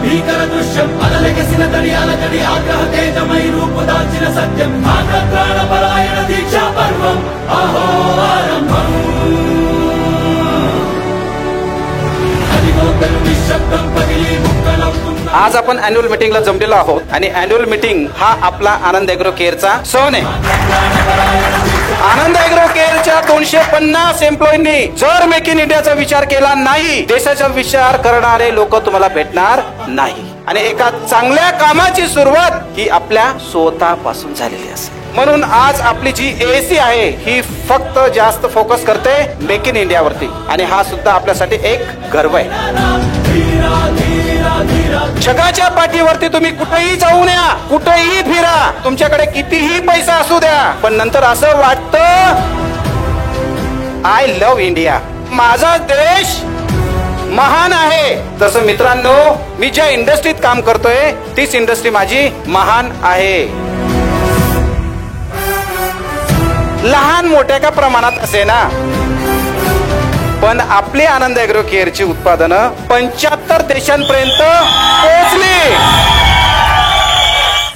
భీకర దృశ్యం అలలెగసిన తడియాలకడి ఆగ్రహ తేజమై రూపుదాల్చిన సత్యం ఆగ్రహప్రాణపరాయణ దీక్షా పర్వం అహో ఆరంభం आज आपण अॅन्युअल मीटिंगला जमलेलो आहोत आणि अॅन्युअल मीटिंग हा आपला आनंद ॲग्रो केअरचा सण आहे. आनंद ॲग्रो केअरच्या 250 एम्प्लॉईंनी जर मेक इन इंडियाचा विचार केला नाही, देशाचा विचार करणारे लोक तुम्हाला भेटणार नाही. आणि एका चांगल्या कामाची सुरुवात ही आपल्या स्वतःपासून झालेली असते. म्हणून आज आपली जी एसी आहे ही फक्त जास्त फोकस करते मेक इन इंडिया वरती आणि हा सुद्धा आपल्यासाठी एक गर्व आहे. जगाच्या पाठीवरती तुम्ही कुठेही जाऊन या, कुठेही फिरा, तुमच्याकडे कितीही पैसा असू द्या, पण नंतर असं वाटतं आय लव्ह इंडिया, माझा देश महान आहे. तसं मित्रांनो, मी ज्या इंडस्ट्रीत काम करतोय तीच इंडस्ट्री माझी महान आहे. लहान मोठ्या का प्रमाणात असे ना, पण आपले आनंद ॲग्रो केअरची उत्पादनं 75 देशांपर्यंत पोहोचली.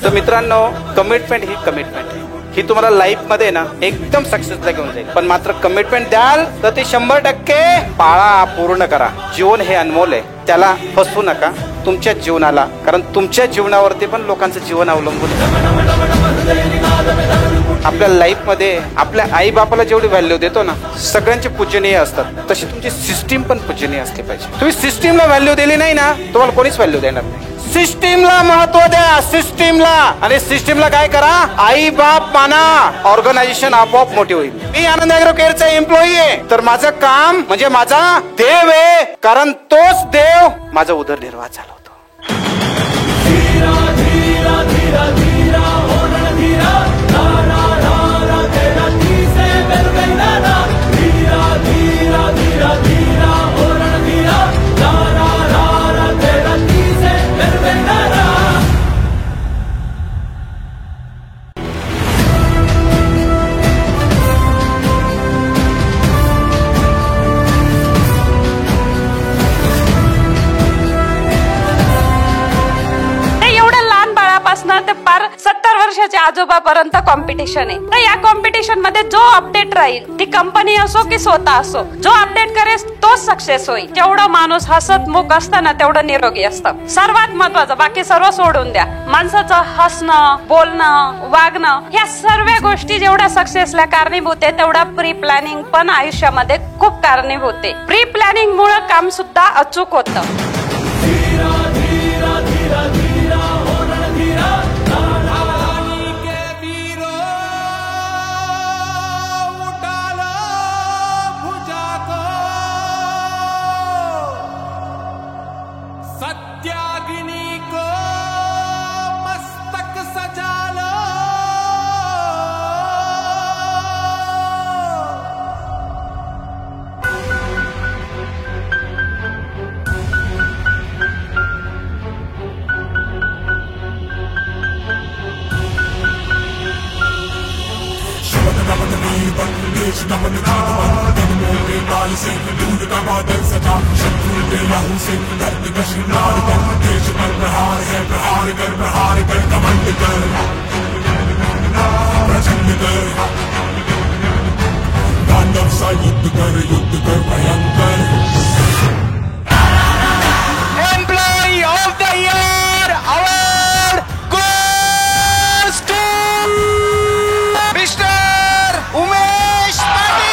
तर मित्रांनो, कमिटमेंट ही कमिटमेंट आहे. ही तुम्हाला लाईफ मध्ये ना एकदम सक्सेसला घेऊन जाईल. पण मात्र कमिटमेंट द्याल तर ती 100% पाळा, पूर्ण करा. जीवन हे अनमोल आहे, त्याला फसवू नका तुमच्या जीवनाला, कारण तुमच्या जीवनावरती पण लोकांचं जीवन अवलंबून आहे. आपल्या लाईफ मध्ये आपल्या आई बापाला जेवढी व्हॅल्यू देतो ना, सगळ्यांचे पूजनीय असतात, तशी तुमची सिस्टीम पण पूजनीय असली पाहिजे. तुम्ही सिस्टीमला व्हॅल्यू दिली नाही ना, तुम्हाला कोणीच व्हॅल्यू देणार नाही. सिस्टीमला महत्व द्या, सिस्टीमला. आणि सिस्टीमला काय करा, आई बाप माना, ऑर्गनायझेशन आपोआप मोठी होईल. मी आनंद ॲग्रो केअरचा एम्प्लॉई आहे, तर माझं काम म्हणजे माझा देव आहे, कारण तोच देव माझा उदरनिर्वाह चालवतो. ते पार 70 वर्षाच्या आजोबापर्यंत कॉम्पिटिशन आहे. तर या कॉम्पिटिशन मध्ये जो अपडेट राहील, ती कंपनी असो की स्वतः असो, जो अपडेट करेल तोच सक्सेस होईल. जेवढं माणूस हसतमुख असतं ना, तेवढं निरोगी असतं. सर्वात महत्वाचं, बाकी सर्व सोडून द्या, माणसाचं हसणं, बोलणं, वागणं, ह्या सर्व गोष्टी जेवढ्या सक्सेसला कारणीभूत आहे, तेवढा प्री प्लॅनिंग पण आयुष्यामध्ये खूप कारणीभूत आहे. प्री प्लॅनिंग मुळे काम सुद्धा अचूक होतं. सत्याग्नि को मस्तक सजा लो, युद्ध कर भयंकर. Employee of the year award goes to mister Umesh Patil.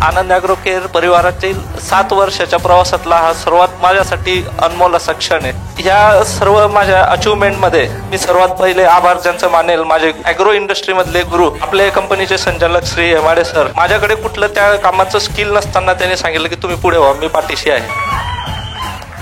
Anand agro care परिवारातील 7 वर्षाच्या प्रवासातला हा सर्वात माझ्यासाठी अनमोल असा क्षण आहे. ह्या सर्व माझ्या अचिव्हमेंट मध्ये मी सर्वात पहिले आभार ज्यांचं मानेल, माझे ॲग्रो इंडस्ट्री मधले गुरु, आपल्या कंपनीचे संचालक श्री हेमाडे सर. माझ्याकडे कुठलं त्या कामाचं स्किल नसताना त्यांनी सांगितलं की तुम्ही पुढे व्हा, मी पाठीशी आहे.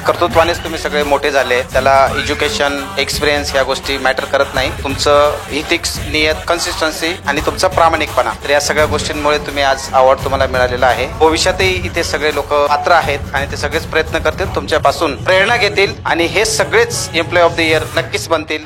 कर्तृत्वानेच तुम्ही सगळे मोठे झाले. त्याला एज्युकेशन, एक्सपिरियन्स या गोष्टी मॅटर करत नाही. तुमचं इथिक्स, नियत, कन्सिस्टन्सी आणि तुमचा प्रामाणिकपणा, तर या सगळ्या गोष्टींमुळे तुम्ही आज अवॉर्ड तुम्हाला मिळालेला आहे. भविष्यातही इथे सगळे लोक पात्र आहेत आणि ते सगळेच प्रयत्न करतील, तुमच्यापासून प्रेरणा घेतील आणि हे सगळेच एम्प्लॉय ऑफ द इयर नक्कीच बनतील.